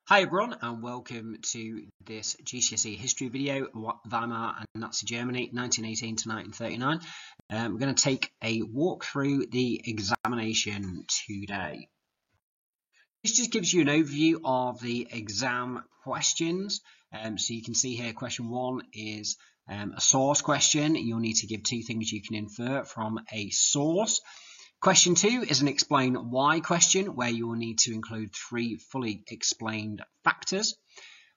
Hi everyone and welcome to this GCSE history video, Weimar and Nazi Germany 1918 to 1939. We're going to take a walk through the examination today. This just gives you an overview of the exam questions. So you can see here question 1 is a source question. You'll need to give two things you can infer from a source. Question 2 is an explain why question, where you will need to include 3 fully explained factors.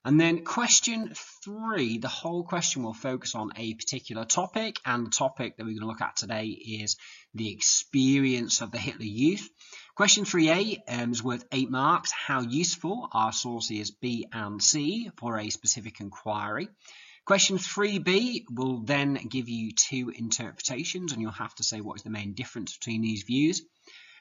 And then question 3, the whole question will focus on a particular topic, and the topic that we're going to look at today is the experience of the Hitler Youth. Question 3a is worth 8 marks. How useful are sources B and C for a specific inquiry? Question 3b will then give you 2 interpretations, and you'll have to say what is the main difference between these views.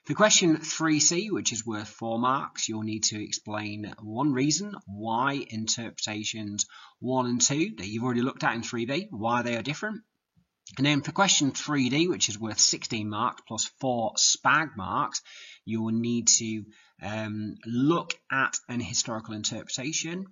For question 3c, which is worth 4 marks, you'll need to explain one reason why interpretations 1 and 2 that you've already looked at in 3b, why they are different. And then for question 3d, which is worth 16 marks plus 4 SPAG marks, you will need to look at an historical interpretation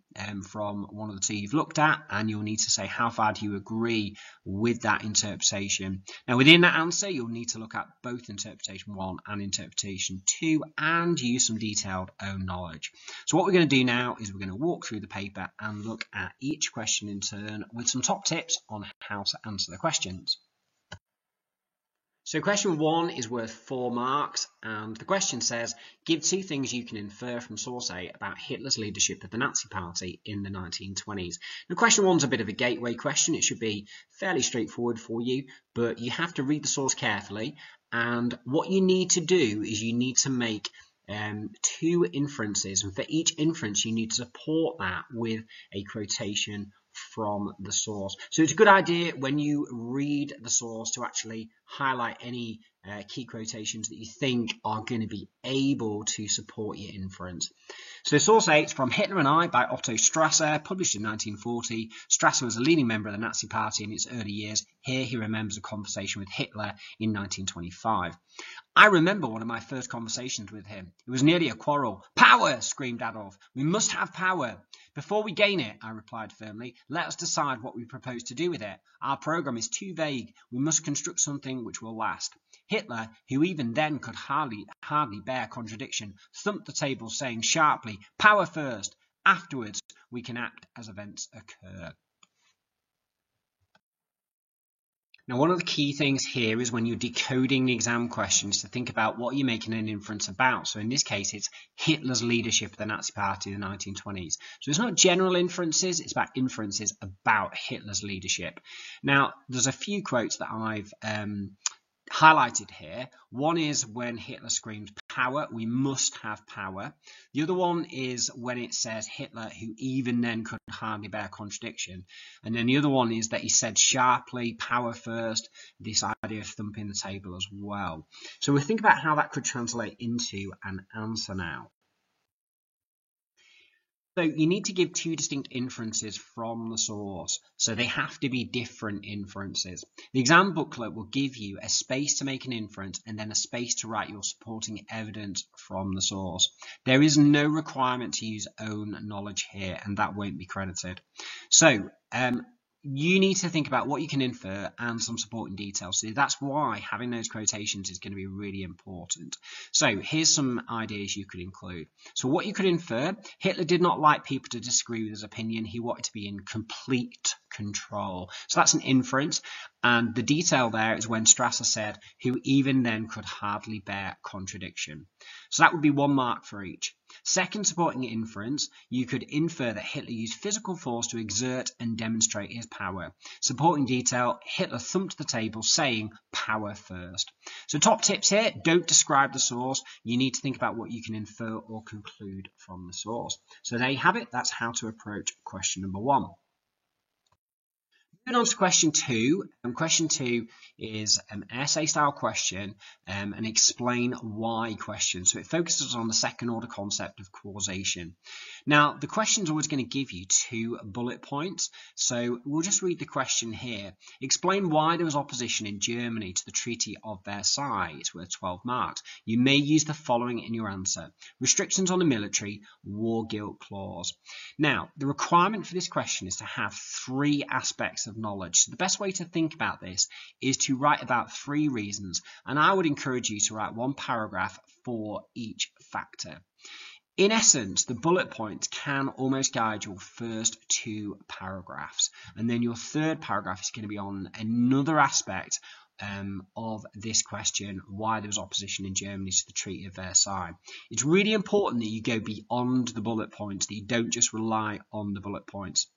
from one of the 2 you've looked at, and you'll need to say how far do you agree with that interpretation. Now within that answer, you'll need to look at both interpretation 1 and interpretation 2 and use some detailed own knowledge. So what we're going to do now is we're going to walk through the paper and look at each question in turn with some top tips on how to answer the questions. So question 1 is worth 4 marks, and the question says, give 2 things you can infer from source A about Hitler's leadership of the Nazi Party in the 1920s. Now question 1 is a bit of a gateway question. It should be fairly straightforward for you, but you have to read the source carefully, and what you need to do is you need to make 2 inferences, and for each inference you need to support that with a quotation from the source. So it's a good idea when you read the source to actually highlight any key quotations that you think are going to be able to support your inference. So source A is from Hitler and I by Otto Strasser, published in 1940. Strasser was a leading member of the Nazi Party in its early years. Here he remembers a conversation with Hitler in 1925. I remember one of my first conversations with him. It was nearly a quarrel. Power, screamed Adolf. We must have power. Before we gain it, I replied firmly, let us decide what we propose to do with it. Our program is too vague. We must construct something which will last. Hitler, who even then could hardly bear contradiction, thumped the table, saying sharply, power first. Afterwards, we can act as events occur. Now, one of the key things here is when you're decoding the exam questions to think about what you're making an inference about. So in this case, it's Hitler's leadership of the Nazi Party in the 1920s. So it's not general inferences, it's about inferences about Hitler's leadership. Now, there's a few quotes that I've highlighted here. One is when Hitler screams power, we must have power. The other one is when it says Hitler, who even then could hardly bear contradiction. And then the other one is that he said sharply, power first, this idea of thumping the table as well. So we'll think about how that could translate into an answer now. So you need to give 2 distinct inferences from the source. So they have to be different inferences. The exam booklet will give you a space to make an inference and then a space to write your supporting evidence from the source. There is no requirement to use own knowledge here, and that won't be credited. So you need to think about what you can infer and some supporting details. So that's why having those quotations is going to be really important. So here's some ideas you could include. So what you could infer, Hitler did not like people to disagree with his opinion. He wanted to be in complete control. So that's an inference. And the detail there is when Strasser said, who even then could hardly bear contradiction. So that would be 1 mark for each. Second supporting inference, you could infer that Hitler used physical force to exert and demonstrate his power. Supporting detail, Hitler thumped the table saying power first. So top tips here, don't describe the source. You need to think about what you can infer or conclude from the source. So there you have it. That's how to approach question number 1. Moving on to question 2. Question 2 is an essay-style question, an explain why question. So it focuses on the second-order concept of causation. Now, the question is always going to give you 2 bullet points. So we'll just read the question here. Explain why there was opposition in Germany to the Treaty of Versailles. It's worth 12 marks. You may use the following in your answer. Restrictions on the military, war guilt clause. Now, the requirement for this question is to have 3 aspects of knowledge. So the best way to think about this is to write about 3 reasons. And I would encourage you to write 1 paragraph for each factor. In essence, the bullet points can almost guide your first 2 paragraphs, and then your 3rd paragraph is going to be on another aspect of this question, why there was opposition in Germany to the Treaty of Versailles. It's really important that you go beyond the bullet points, that you don't just rely on the bullet points.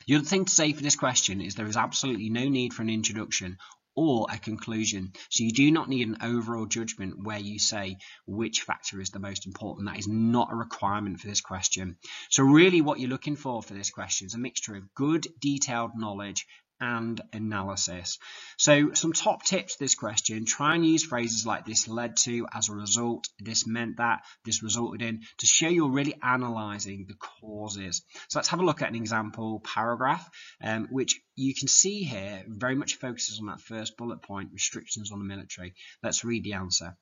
The other thing to say for this question is there is absolutely no need for an introduction or a conclusion. So you do not need an overall judgment where you say which factor is the most important. That is not a requirement for this question. So really what you're looking for this question is a mixture of good detailed knowledge and analysis. So some top tips for this question: try and use phrases like this led to, as a result, this meant that, this resulted in, to show you're really analysing the causes. So let's have a look at an example paragraph, which you can see here very much focuses on that first bullet point, restrictions on the military. Let's read the answer.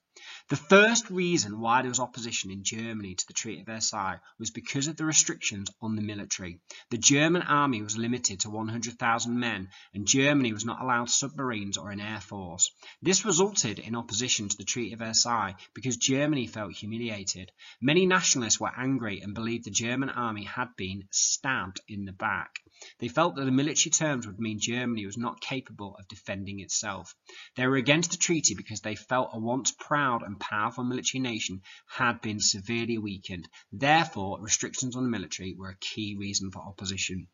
The first reason why there was opposition in Germany to the Treaty of Versailles was because of the restrictions on the military. The German army was limited to 100,000 men, and Germany was not allowed submarines or an air force. This resulted in opposition to the Treaty of Versailles because Germany felt humiliated. Many nationalists were angry and believed the German army had been stabbed in the back. They felt that the military terms would mean Germany was not capable of defending itself. They were against the treaty because they felt a once proud and powerful military nation had been severely weakened. Therefore, restrictions on the military were a key reason for opposition.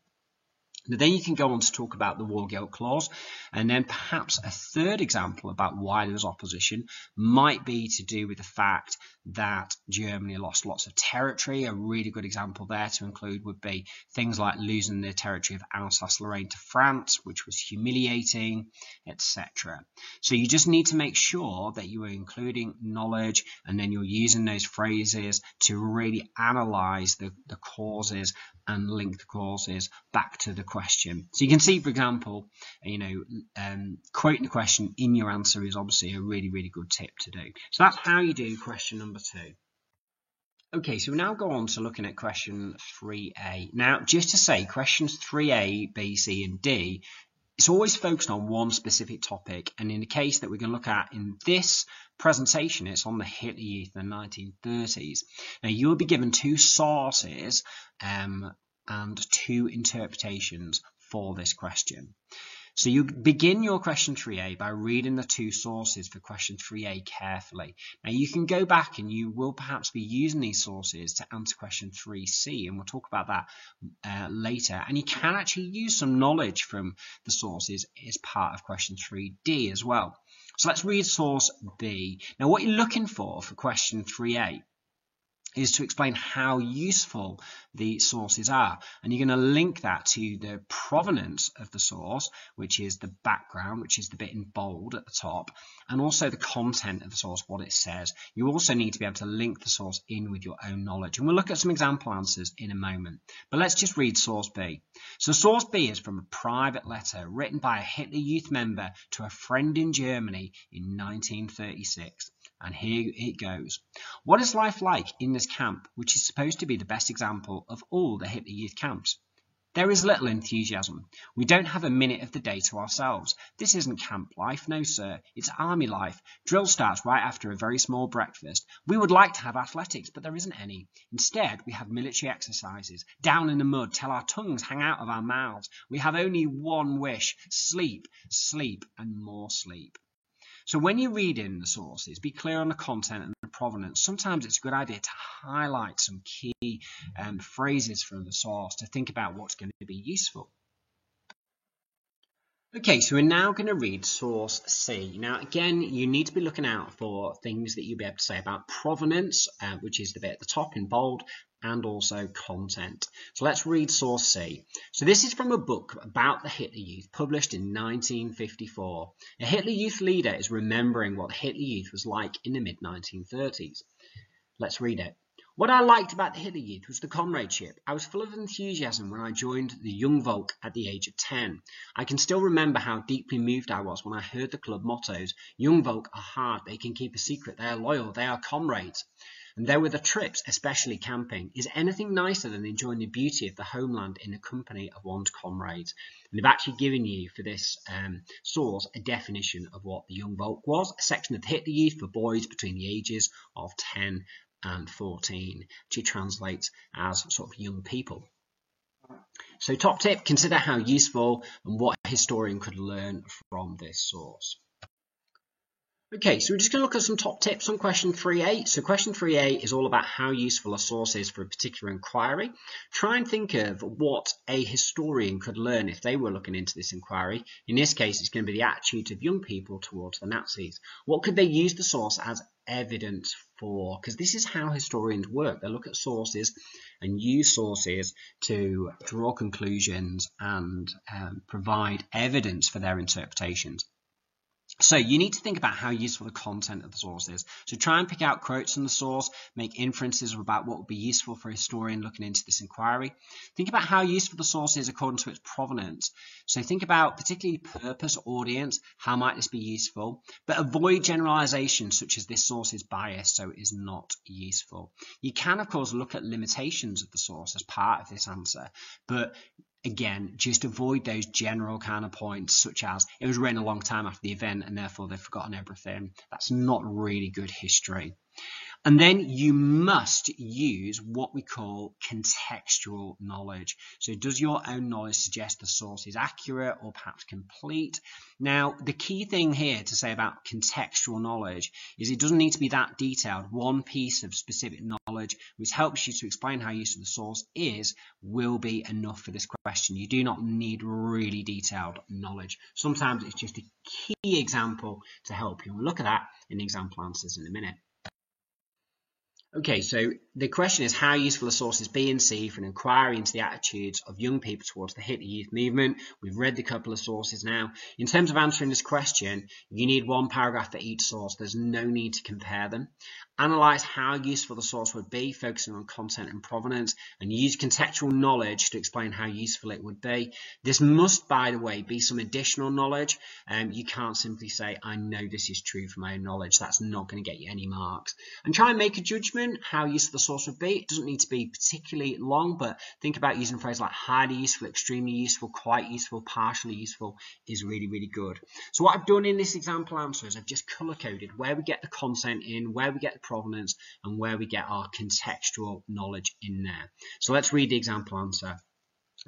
Now, then you can go on to talk about the war guilt clause, and then perhaps a 3rd example about why there was opposition might be to do with the fact that Germany lost lots of territory. A really good example there to include would be things like losing the territory of Alsace-Lorraine to France, which was humiliating, etc. So you just need to make sure that you are including knowledge, and then you're using those phrases to really analyze the causes and link the causes back to the question. So you can see, for example, quoting the question in your answer is obviously a really, really good tip to do. So that's how you do question number 2. Okay, so we now go on to looking at question 3A. Now, just to say, questions 3A, B, C, and D, it's always focused on one specific topic, and in the case that we're going to look at in this presentation, it's on the Hitler Youth in the 1930s. Now, you'll be given 2 sources and 2 interpretations for this question. So you begin your question 3A by reading the 2 sources for question 3A carefully. Now you can go back and you will perhaps be using these sources to answer question 3C, and we'll talk about that later. And you can actually use some knowledge from the sources as part of question 3D as well. So let's read source B. Now what you're looking for question 3A is to explain how useful the sources are. And you're going to link that to the provenance of the source, which is the background, which is the bit in bold at the top, and also the content of the source, what it says. You also need to be able to link the source in with your own knowledge. And we'll look at some example answers in a moment. But let's just read source B. So source B is from a private letter written by a Hitler Youth member to a friend in Germany in 1936. And here it goes. What is life like in this camp, which is supposed to be the best example of all the Hitler Youth camps? There is little enthusiasm. We don't have a minute of the day to ourselves. This isn't camp life, no sir. It's army life. Drill starts right after a very small breakfast. We would like to have athletics, but there isn't any. Instead, we have military exercises. Down in the mud, till our tongues hang out of our mouths. We have only one wish: sleep, sleep, and more sleep. So when you read in the sources, be clear on the content and the provenance. Sometimes it's a good idea to highlight some key phrases from the source to think about what's going to be useful. Okay, so we're now going to read source C. Now, again, you need to be looking out for things that you'll be able to say about provenance, which is the bit at the top in bold, and also content. So let's read source C. So this is from a book about the Hitler Youth published in 1954. A Hitler Youth leader is remembering what Hitler Youth was like in the mid-1930s. Let's read it. What I liked about the Hitler Youth was the comradeship. I was full of enthusiasm when I joined the Young Volk at the age of 10. I can still remember how deeply moved I was when I heard the club mottos. Young Volk are hard, they can keep a secret, they are loyal, they are comrades. And there were the trips, especially camping. Is anything nicer than enjoying the beauty of the homeland in the company of one's comrades? And they've actually given you, for this source, a definition of what the Young Volk was, a section of the Hitler Youth for boys between the ages of 10 and 14, which translates as sort of young people. So top tip, consider how useful and what a historian could learn from this source. Okay, so we're just going to look at some top tips on question 3A. So question 3A is all about how useful a source is for a particular inquiry. Try and think of what a historian could learn if they were looking into this inquiry. In this case, it's going to be the attitude of young people towards the Nazis. What could they use the source as evidence for? Because this is how historians work. They look at sources and use sources to draw conclusions and provide evidence for their interpretations. So you need to think about how useful the content of the source is. So try and pick out quotes from the source, make inferences about what would be useful for a historian looking into this inquiry. Think about how useful the source is according to its provenance. So think about particularly purpose, audience, how might this be useful, but avoid generalizations such as this source is biased, so it is not useful. You can, of course, look at limitations of the source as part of this answer, but again, just avoid those general kind of points such as it was written a long time after the event and therefore they've forgotten everything. That's not really good history. And then you must use what we call contextual knowledge. So does your own knowledge suggest the source is accurate or perhaps complete? Now, the key thing here to say about contextual knowledge is it doesn't need to be that detailed. One piece of specific knowledge which helps you to explain how useful the source is will be enough for this question. You do not need really detailed knowledge. Sometimes it's just a key example to help you. We'll look at that in example answers in a minute. Okay, so the question is how useful are sources B and C for an inquiry into the attitudes of young people towards the Hitler Youth movement. We've read the couple of sources now. In terms of answering this question, you need one paragraph for each source. There's no need to compare them. Analyze how useful the source would be, focusing on content and provenance, and use contextual knowledge to explain how useful it would be. This must, by the way, be some additional knowledge. You can't simply say, I know this is true from my own knowledge. That's not going to get you any marks. And try and make a judgment how useful the source would be. It doesn't need to be particularly long, but think about using phrases like highly useful, extremely useful, quite useful, partially useful is really, really good. So what I've done in this example answer is I've just color-coded where we get the content in, where we get the provenance, and where we get our contextual knowledge in there. So let's read the example answer.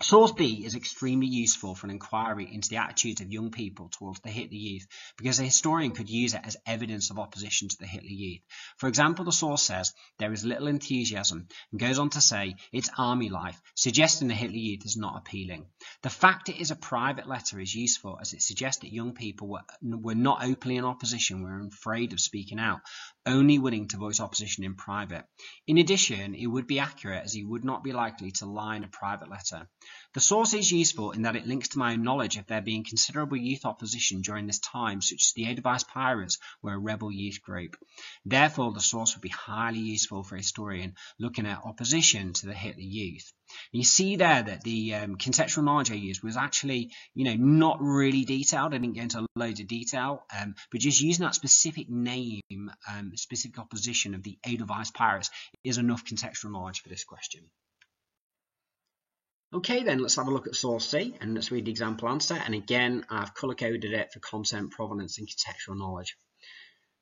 Source B is extremely useful for an inquiry into the attitudes of young people towards the Hitler Youth because a historian could use it as evidence of opposition to the Hitler Youth. For example, the source says there is little enthusiasm and goes on to say it's army life, suggesting the Hitler Youth is not appealing. The fact it is a private letter is useful as it suggests that young people were not openly in opposition, were afraid of speaking out, only willing to voice opposition in private. In addition, it would be accurate as he would not be likely to lie in a private letter. The source is useful in that it links to my own knowledge of there being considerable youth opposition during this time, such as the Edelweiss Pirates were a rebel youth group. Therefore, the source would be highly useful for a historian looking at opposition to the Hitler Youth. You see there that the contextual knowledge I used was actually, not really detailed. I didn't go into loads of detail, but just using that specific name, specific opposition of the Edelweiss Pirates is enough contextual knowledge for this question. Okay, then let's have a look at source C and let's read the example answer. And again, I've color-coded it for content, provenance, and contextual knowledge.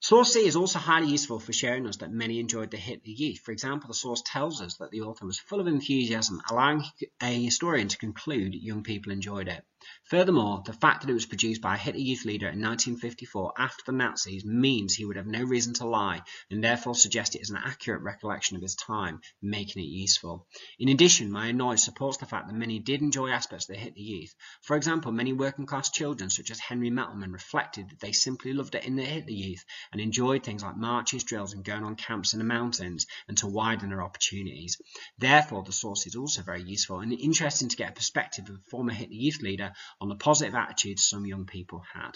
Source C is also highly useful for showing us that many enjoyed the Hitler Youth. For example, the source tells us that the author was full of enthusiasm, allowing a historian to conclude young people enjoyed it. Furthermore, the fact that it was produced by a Hitler Youth leader in 1954 after the Nazis means he would have no reason to lie and therefore suggest it is an accurate recollection of his time, making it useful. In addition, my own knowledge supports the fact that many did enjoy aspects of the Hitler Youth. For example, many working class children such as Henry Mettelman reflected that they simply loved it in the Hitler Youth and enjoyed things like marches, drills and going on camps in the mountains and to widen their opportunities. Therefore, the source is also very useful and interesting to get a perspective of a former Hitler Youth leader on the positive attitudes some young people had.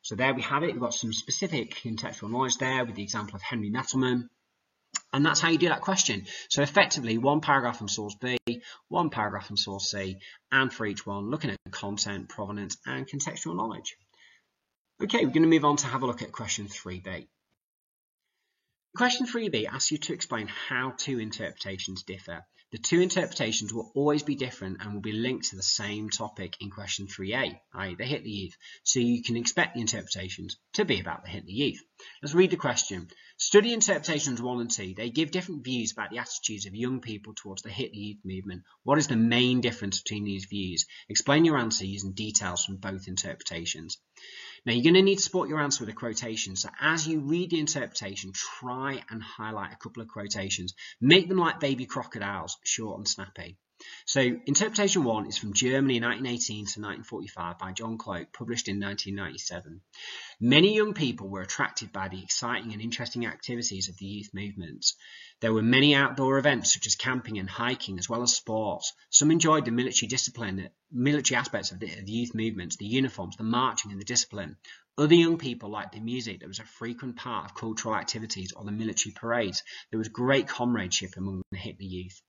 So there we have it. We've got some specific contextual knowledge there with the example of Henry Mettelman. And that's how you do that question. So effectively, one paragraph from source B, one paragraph from source C, and for each one, looking at content, provenance, and contextual knowledge. Okay, we're going to move on to have a look at question 3B. Question 3B asks you to explain how two interpretations differ. The two interpretations will always be different and will be linked to the same topic in question 3A, i.e. the Hitler Youth. So you can expect the interpretations to be about the Hitler Youth. Let's read the question. Study interpretations 1 and 2. They give different views about the attitudes of young people towards the Hitler Youth movement. What is the main difference between these views? Explain your answer using details from both interpretations. Now you're going to need to support your answer with a quotation. So as you read the interpretation, try and highlight a couple of quotations. Make them like baby crocodiles, short and snappy. So interpretation 1 is from Germany 1918 to 1945 by John Cloak, published in 1997. Many young people were attracted by the exciting and interesting activities of the youth movements. There were many outdoor events such as camping and hiking, as well as sports. Some enjoyed the military aspects of the youth movements, the uniforms, the marching and the discipline. Other young people liked the music that was a frequent part of cultural activities or the military parades. There was great comradeship among the Hitler Youth.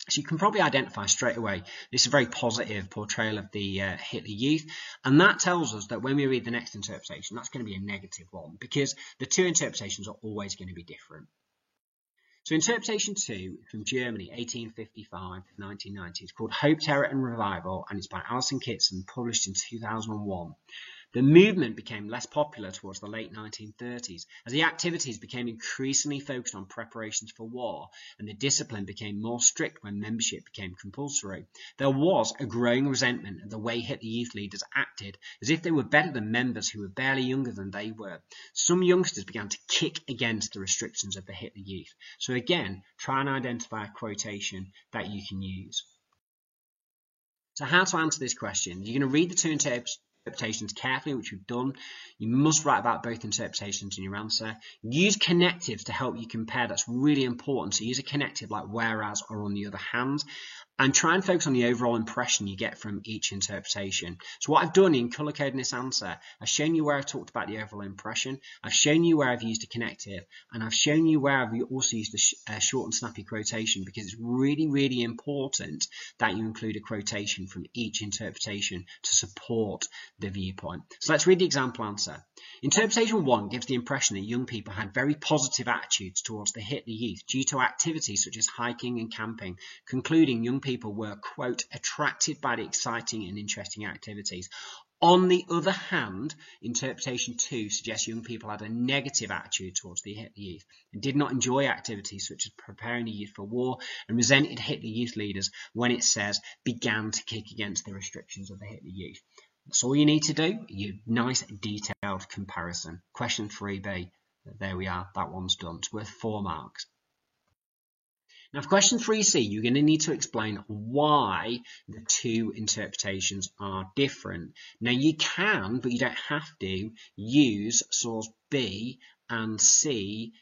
So you can probably identify straight away this is a very positive portrayal of the Hitler Youth, and that tells us that when we read the next interpretation, that's going to be a negative one because the two interpretations are always going to be different. So interpretation 2 from Germany, 1855 to 1990, is called Hope, Terror and Revival, and it's by Alison Kitson, published in 2001. The movement became less popular towards the late 1930s as the activities became increasingly focused on preparations for war and the discipline became more strict when membership became compulsory. There was a growing resentment at the way Hitler Youth leaders acted as if they were better than members who were barely younger than they were. Some youngsters began to kick against the restrictions of the Hitler Youth. So again, try and identify a quotation that you can use. So how to answer this question? You're going to read the two interpretations carefully, which we've done. You must write about both interpretations in your answer. Use connectives to help you compare. That's really important. So use a connective like whereas or on the other hand, and try and focus on the overall impression you get from each interpretation. So what I've done in color coding this answer, I've shown you where I've talked about the overall impression, I've shown you where I've used a connective, and I've shown you where I've also used a short and snappy quotation, because it's really, really important that you include a quotation from each interpretation to support the viewpoint. So let's read the example answer. Interpretation 1 gives the impression that young people had very positive attitudes towards the Hitler Youth due to activities such as hiking and camping, concluding young people were, quote, attracted by the exciting and interesting activities. On the other hand, interpretation 2 suggests young people had a negative attitude towards the Hitler Youth and did not enjoy activities such as preparing the youth for war and resented Hitler Youth leaders when it says began to kick against the restrictions of the Hitler Youth. That's all you need to do. You nice detailed comparison. Question 3B. There we are. That one's done. It's worth 4 marks. Now for question 3C, you're going to need to explain why the two interpretations are different. Now you can, but you don't have to, use source B and C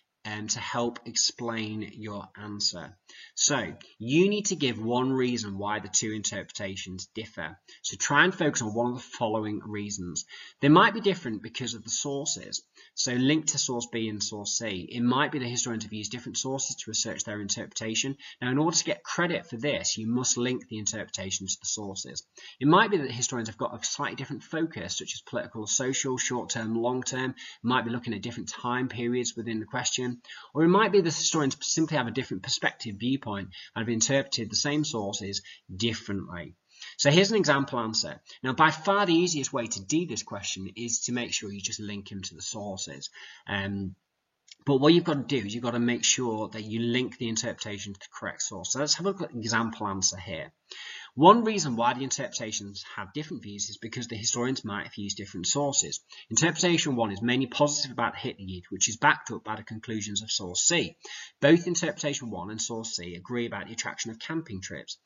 to help explain your answer. So you need to give one reason why the two interpretations differ. So try and focus on one of the following reasons. They might be different because of the sources. So linked to source B and source C, it might be the historians have used different sources to research their interpretation. Now in order to get credit for this, you must link the interpretations to the sources. It might be that the historians have got a slightly different focus, such as political, social, short-term, long-term. Might be looking at different time periods within the question. Or it might be that historians simply have a different perspective viewpoint and have interpreted the same sources differently. So here's an example answer. Now, by far the easiest way to do this question is to make sure you just link them to the sources. But what you've got to do is you've got to make sure that you link the interpretation to the correct source. So let's have a look at the example answer here. One reason why the interpretations have different views is because the historians might have used different sources. Interpretation 1 is mainly positive about Hitler Youth, which is backed up by the conclusions of source C. Both interpretation 1 and source C agree about the attraction of camping trips.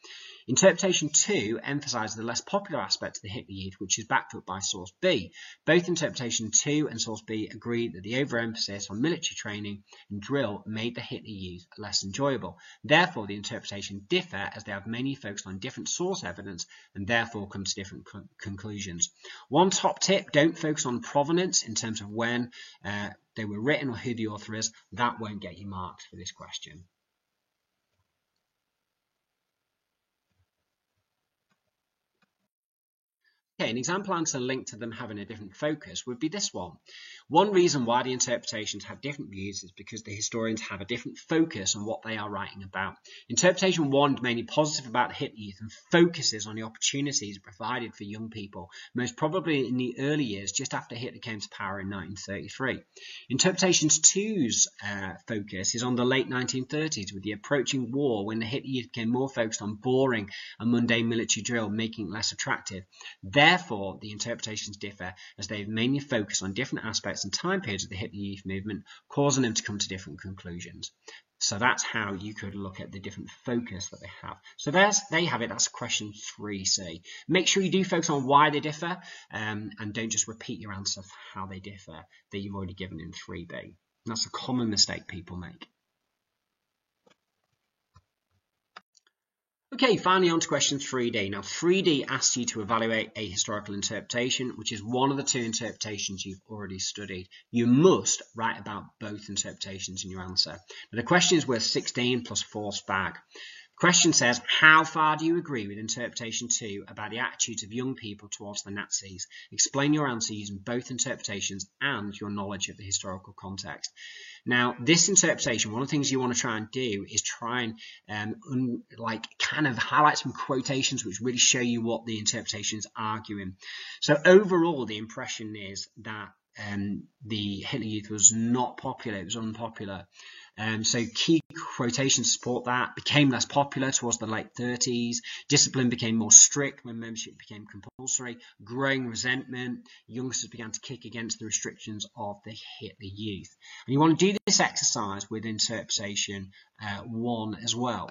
Interpretation 2 emphasises the less popular aspect of the Hitler Youth, which is backed up by source B. Both interpretation 2 and source B agree that the overemphasis on military training and drill made the Hitler Youth less enjoyable. Therefore, the interpretations differ as they have mainly focused on different sources source evidence and therefore come to different conclusions. One top tip, don't focus on provenance in terms of when they were written or who the author is. That won't get you marks for this question. Okay, an example answer linked to them having a different focus would be this one. One reason why the interpretations have different views is because the historians have a different focus on what they are writing about. Interpretation 1 is mainly positive about the Hitler Youth and focuses on the opportunities provided for young people, most probably in the early years just after Hitler came to power in 1933. Interpretation 2's focus is on the late 1930s with the approaching war, when the Hitler Youth became more focused on boring and mundane military drill, making it less attractive. Therefore, the interpretations differ as they mainly focus on different aspects and time periods of the Hitler Youth movement, causing them to come to different conclusions. So that's how you could look at the different focus that they have. So they have it. That's question 3C. Make sure you do focus on why they differ and don't just repeat your answer for how they differ that you've already given in 3B. And that's a common mistake people make. Okay, finally on to question 3D. Now 3D asks you to evaluate a historical interpretation, which is one of the two interpretations you've already studied. You must write about both interpretations in your answer. Now the question is worth 16 plus 4 spag. Question says, how far do you agree with interpretation 2 about the attitudes of young people towards the Nazis? Explain your answer using both interpretations and your knowledge of the historical context. Now, this interpretation, one of the things you want to try and do is try and kind of highlight some quotations which really show you what the interpretation is arguing. So overall, the impression is that the Hitler Youth was not popular, it was unpopular. So key quotations support that. Became less popular towards the late 30s. Discipline became more strict when membership became compulsory. Growing resentment. Youngsters began to kick against the restrictions of the Hitler Youth. And you want to do this exercise with interpretation 1 as well.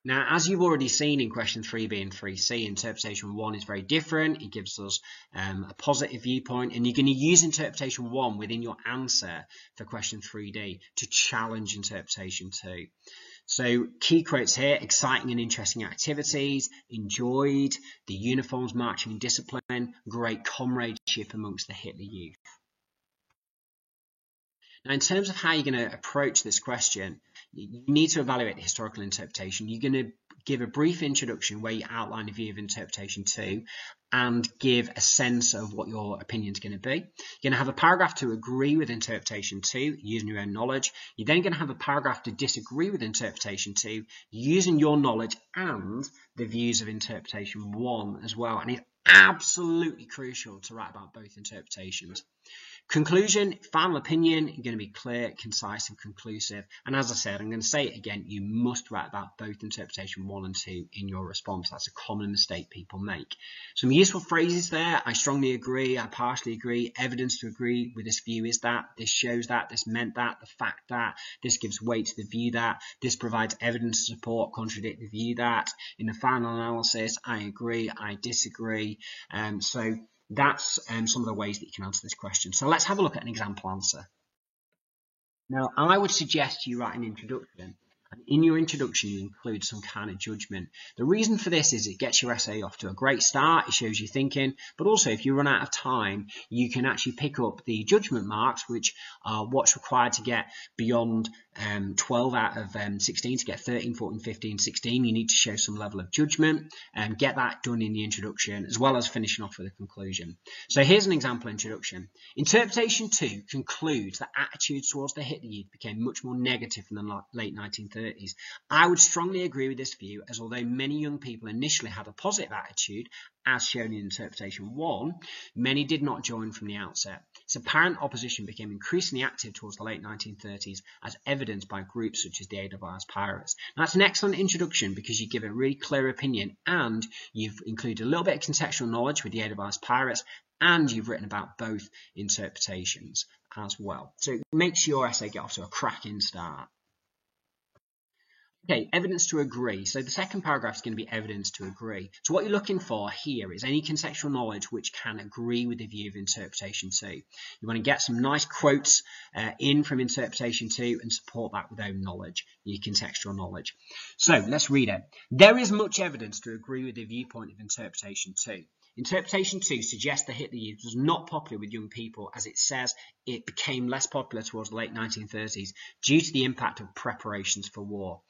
Now, as you've already seen in question 3B and 3C, interpretation 1 is very different. It gives us a positive viewpoint, and you're going to use interpretation 1 within your answer for question 3D to challenge interpretation 2. So key quotes here: exciting and interesting activities, enjoyed, the uniforms, marching and discipline, great comradeship amongst the Hitler Youth. Now, in terms of how you're going to approach this question, you need to evaluate the historical interpretation. You're going to give a brief introduction where you outline the view of interpretation 2 and give a sense of what your opinion is going to be. You're going to have a paragraph to agree with interpretation 2 using your own knowledge. You're then going to have a paragraph to disagree with interpretation 2 using your knowledge and the views of interpretation 1 as well. And it's absolutely crucial to write about both interpretations. Conclusion, final opinion, you're going to be clear, concise and conclusive. And as I said, I'm going to say it again, you must write about both interpretation 1 and 2 in your response. That's a common mistake people make. Some useful phrases there: I strongly agree, I partially agree, evidence to agree with this view is that, this shows that, this meant that, the fact that, this gives weight to the view that, this provides evidence to support, contradict the view that. In the final analysis, I agree, I disagree. So that's some of the ways that you can answer this question. So let's have a look at an example answer. Now, I would suggest you write an introduction, and in your introduction you include some kind of judgment. The reason for this is it gets your essay off to a great start, it shows you thinking, but also if you run out of time, you can actually pick up the judgment marks, which are what's required to get beyond 12 out of 16 to get 13, 14, 15, 16. You need to show some level of judgment and get that done in the introduction, as well as finishing off with a conclusion. So here's an example introduction. Interpretation 2 concludes that attitudes towards the Hitler Youth became much more negative in the late 1930s. I would strongly agree with this view, as although many young people initially had a positive attitude, as shown in interpretation 1, many did not join from the outset. Its apparent opposition became increasingly active towards the late 1930s, as evidenced by groups such as the AWR's Pirates. Now, that's an excellent introduction because you give a really clear opinion and you've included a little bit of contextual knowledge with the AWR's Pirates, and you've written about both interpretations as well. So it makes your essay get off to a cracking start. Okay, evidence to agree. So the second paragraph is going to be evidence to agree. So what you're looking for here is any contextual knowledge which can agree with the view of interpretation 2. You want to get some nice quotes in from interpretation 2 and support that with own knowledge, your contextual knowledge. So let's read it. There is much evidence to agree with the viewpoint of interpretation 2. Interpretation 2 suggests the Hitler Youth was not popular with young people, as it says it became less popular towards the late 1930s due to the impact of preparations for war.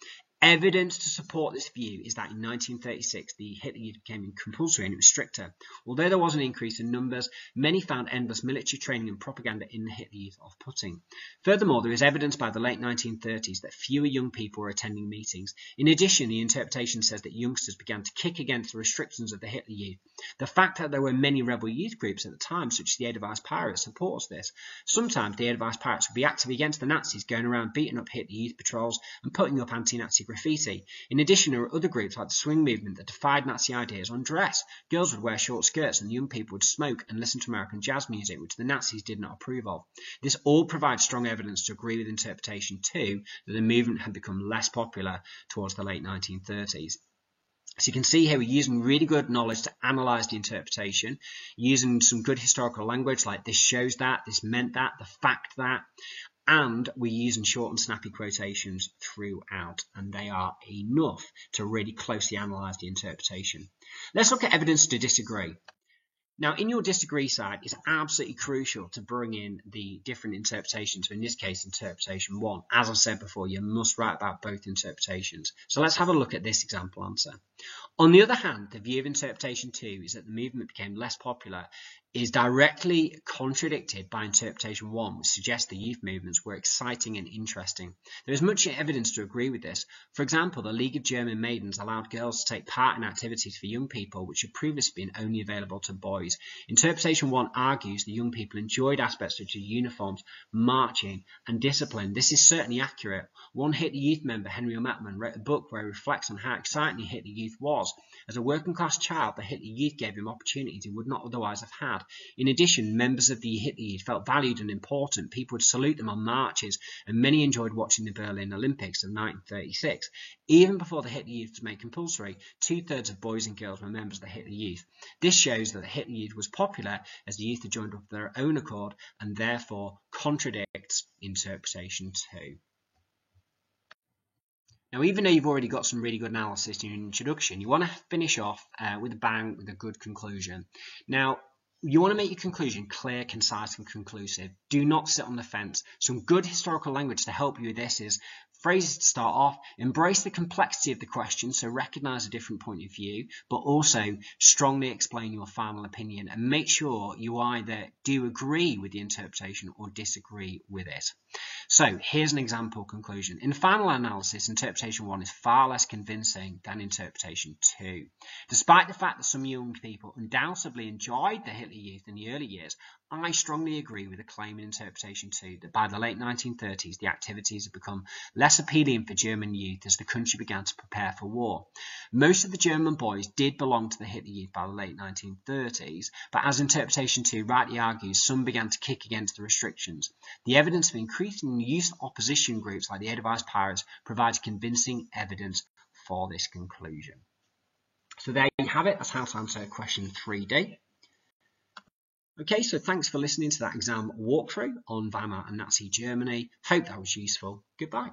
Evidence to support this view is that in 1936 the Hitler Youth became compulsory and it was stricter. Although there was an increase in numbers, many found endless military training and propaganda in the Hitler Youth off-putting. Furthermore, there is evidence by the late 1930s that fewer young people were attending meetings. In addition, the interpretation says that youngsters began to kick against the restrictions of the Hitler Youth. The fact that there were many rebel youth groups at the time, such as the Edelweiss Pirates, supports this. Sometimes the Edelweiss Pirates would be active against the Nazis, going around beating up Hitler Youth patrols and putting up anti-Nazi graffiti. In addition, there were other groups like the swing movement that defied Nazi ideas on dress. Girls would wear short skirts and young people would smoke and listen to American jazz music, which the Nazis did not approve of. This all provides strong evidence to agree with interpretation 2 that the movement had become less popular towards the late 1930s. So you can see here we're using really good knowledge to analyse the interpretation, using some good historical language like this shows that, this meant that, the fact that, and we're using short and snappy quotations throughout, and they are enough to really closely analyse the interpretation. Let's look at evidence to disagree. Now, in your disagree side, it's absolutely crucial to bring in the different interpretations, so in this case, interpretation 1. As I said before, you must write about both interpretations. So let's have a look at this example answer. On the other hand, the view of interpretation 2 is that the movement became less popular is directly contradicted by interpretation 1, which suggests the youth movements were exciting and interesting. There is much evidence to agree with this. For example, the League of German Maidens allowed girls to take part in activities for young people which had previously been only available to boys. Interpretation 1 argues the young people enjoyed aspects such as uniforms, marching, and discipline. This is certainly accurate. One Hitler Youth member, Henry Ometman, wrote a book where he reflects on how exciting the Hitler Youth was. As a working-class child, the Hitler Youth gave him opportunities he would not otherwise have had. In addition, members of the Hitler Youth felt valued and important. People would salute them on marches, and many enjoyed watching the Berlin Olympics of 1936. Even before the Hitler Youth was made compulsory, 2/3 of boys and girls were members of the Hitler Youth. This shows that the Hitler Youth was popular as the youth had joined up of their own accord, and therefore contradicts interpretation 2. Now, even though you've already got some really good analysis in your introduction, you want to finish off with a bang, with a good conclusion. Now, you want to make your conclusion clear, concise, and conclusive. Do not sit on the fence. Some good historical language to help you with this is phrases to start off, embrace the complexity of the question, so recognize a different point of view, but also strongly explain your final opinion and make sure you either do agree with the interpretation or disagree with it. So here's an example conclusion. In final analysis, interpretation 1 is far less convincing than interpretation 2. Despite the fact that some young people undoubtedly enjoyed the Hitler Youth in the early years, I strongly agree with the claim in interpretation 2 that by the late 1930s, the activities have become less appealing for German youth as the country began to prepare for war. Most of the German boys did belong to the Hitler Youth by the late 1930s, but as interpretation 2 rightly argues, some began to kick against the restrictions. The evidence of increasing youth opposition groups like the Edelweiss Pirates provides convincing evidence for this conclusion. So there you have it. That's how to answer question 3D. Okay, so thanks for listening to that exam walkthrough on Weimar and Nazi Germany. Hope that was useful. Goodbye.